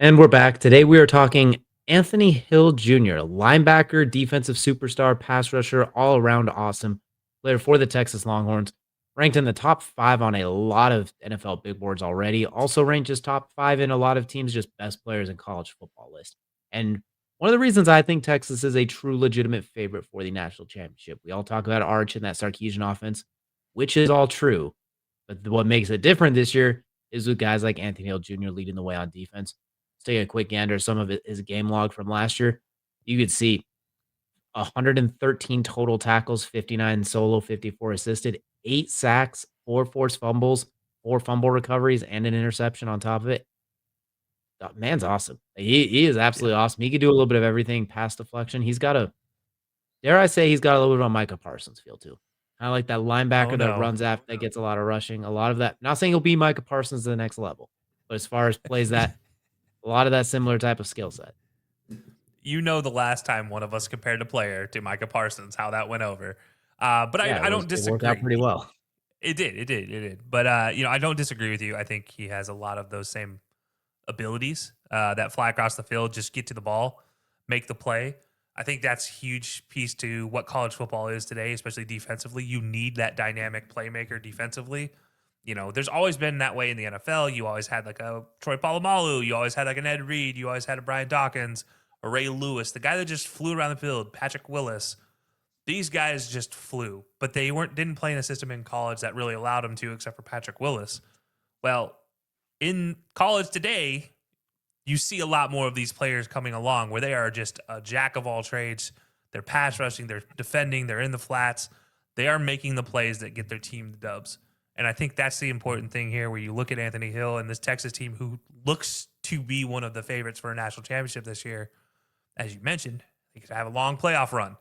And we're back. Today we are talking Anthony Hill Jr., linebacker, defensive superstar, pass rusher, all around awesome player for the Texas Longhorns. Ranked in the top 5 on a lot of NFL big boards already. Also ranked just top 5 in a lot of teams, just best players in college football list. And one of the reasons I think Texas is a true legitimate favorite for the national championship. We all talk about Arch and that Sarkisian offense, which is all true. But what makes it different this year is with guys like Anthony Hill Jr. leading the way on defense. Let's take a quick gander at some of his game log from last year. You could see 113 total tackles, 59 solo, 54 assisted, 8 sacks, 4 forced fumbles, 4 fumble recoveries, and an interception on top of it. Man's awesome. He is Yeah. absolutely awesome. He could do a little bit of everything, pass deflection. He's got a dare I say he's got a little bit of a Micah Parsons feel too. Kinda like that Oh linebacker that no. runs after that gets a lot of rushing, a lot of that not saying he'll be Micah Parsons to the next level, but as far as plays that a lot of that similar type of skill set. You know the last time one of us compared a player to Micah Parsons, how that went over. But Yeah, I don't it worked out pretty disagree. well. It did. But I don't disagree with you. I think he has a lot of those same abilities. That fly across the field, just get to the ball, make the play. I think that's a huge piece to what college football is today, especially defensively. You need that dynamic playmaker defensively. There's always been that way in the NFL. You always had like a Troy Polamalu. You always had like an Ed Reed. You always had a Brian Dawkins, a Ray Lewis, the guy that just flew around the field, Patrick Willis. These guys just flew, but they didn't play in a system in college that really allowed them to, except for Patrick Willis. Well, in college today, you see a lot more of these players coming along where they are just a jack of all trades. They're pass rushing, they're defending, they're in the flats. They are making the plays that get their team the dubs. And I think that's the important thing here where you look at Anthony Hill and this Texas team who looks to be one of the favorites for a national championship this year. As you mentioned, they could have a long playoff run,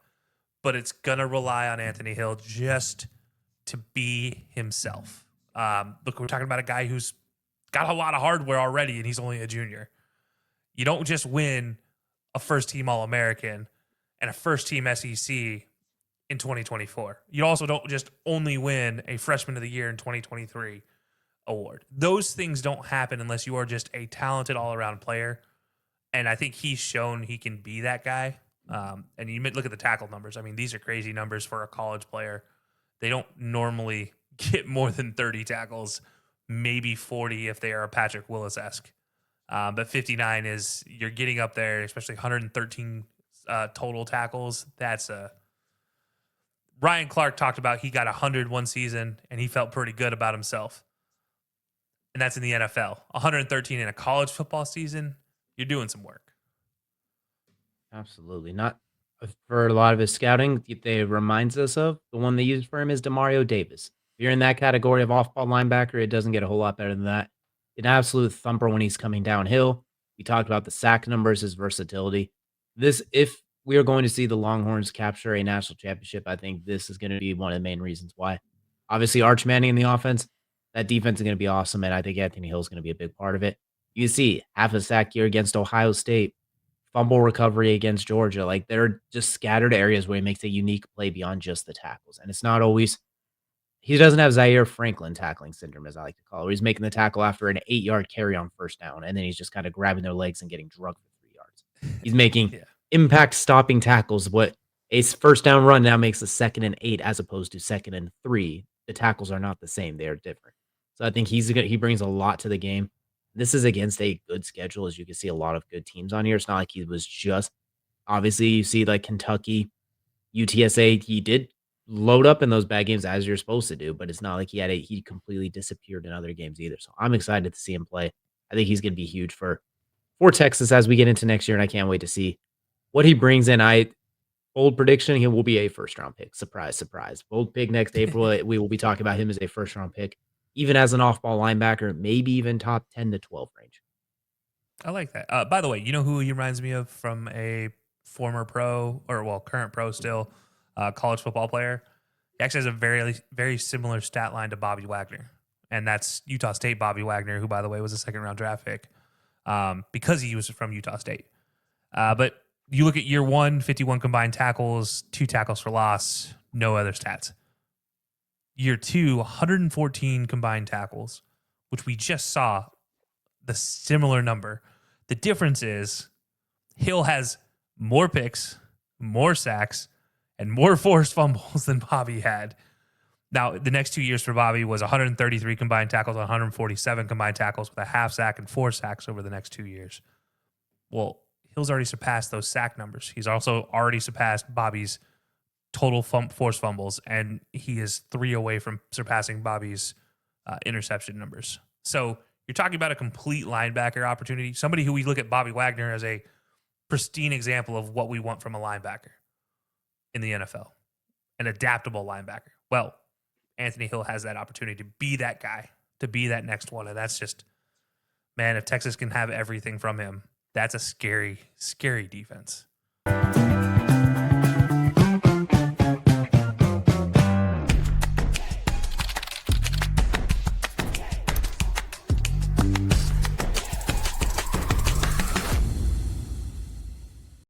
but it's going to rely on Anthony Hill just to be himself. Look, we're talking about a guy who's got a lot of hardware already, and he's only a junior. You don't just win a first team All American and a first team SEC in 2024. You also don't just only win a freshman of the year in 2023 award. Those things don't happen unless you are just a talented all around player. And I think he's shown he can be that guy. And you look at the tackle numbers. I mean, these are crazy numbers for a college player. They don't normally get more than 30 tackles, maybe 40 if they are a Patrick Willis esque. But 59 is you're getting up there, especially 113 total tackles. That's a Ryan Clark talked about he got 100 one season and he felt pretty good about himself. And that's in the NFL. 113 in a college football season, you're doing some work. Absolutely. Not for a lot of his scouting, they reminds us of the one they used for him is Demario Davis. If you're in that category of off-ball linebacker, it doesn't get a whole lot better than that. An absolute thumper when he's coming downhill. We talked about the sack numbers, his versatility. If we are going to see the Longhorns capture a national championship, I think this is going to be one of the main reasons why. Obviously, Arch Manning in the offense, that defense is going to be awesome, and I think Anthony Hill is going to be a big part of it. You see half a sack here against Ohio State, fumble recovery against Georgia. Like, there are just scattered areas where he makes a unique play beyond just the tackles. And it's not always he doesn't have Zaire Franklin tackling syndrome, as I like to call it, where he's making the tackle after an 8-yard carry on first down, and then he's just kind of grabbing their legs and getting drugged for 3 yards. He's making Yeah. impact stopping tackles. What a first down run now makes a 2nd and 8 as opposed to 2nd and 3. The tackles are not the same. They are different. So I think he brings a lot to the game. This is against a good schedule, as you can see a lot of good teams on here. It's not like he was just obviously you see like Kentucky, UTSA, he did load up in those bad games as you're supposed to do, but it's not like he completely disappeared in other games either. So I'm excited to see him play. I think he's going to be huge for Texas as we get into next year, and I can't wait to see what he brings in. Bold prediction, he will be a first round pick. Surprise, surprise. Bold pick next April. We will be talking about him as a first round pick, even as an off ball linebacker, maybe even top 10 to 12 range. I like that. By the way, you know who he reminds me of from a former pro or current pro still, college football player? He actually has a very, very similar stat line to Bobby Wagner. And that's Utah State Bobby Wagner, who, by the way, was a second round draft pick because he was from Utah State. But you look at year one, 51 combined tackles, 2 tackles for loss, no other stats. Year two, 114 combined tackles, which we just saw the similar number. The difference is Hill has more picks, more sacks, and more forced fumbles than Bobby had. Now, the next 2 years for Bobby was 133 combined tackles, 147 combined tackles with a half sack and 4 sacks over the next 2 years. Well, Hill's already surpassed those sack numbers. He's also already surpassed Bobby's total forced fumbles, and he is 3 away from surpassing Bobby's interception numbers. So you're talking about a complete linebacker opportunity, somebody who we look at Bobby Wagner as a pristine example of what we want from a linebacker in the NFL, an adaptable linebacker. Well, Anthony Hill has that opportunity to be that guy, to be that next one. And that's just, man, if Texas can have everything from him, that's a scary, scary defense.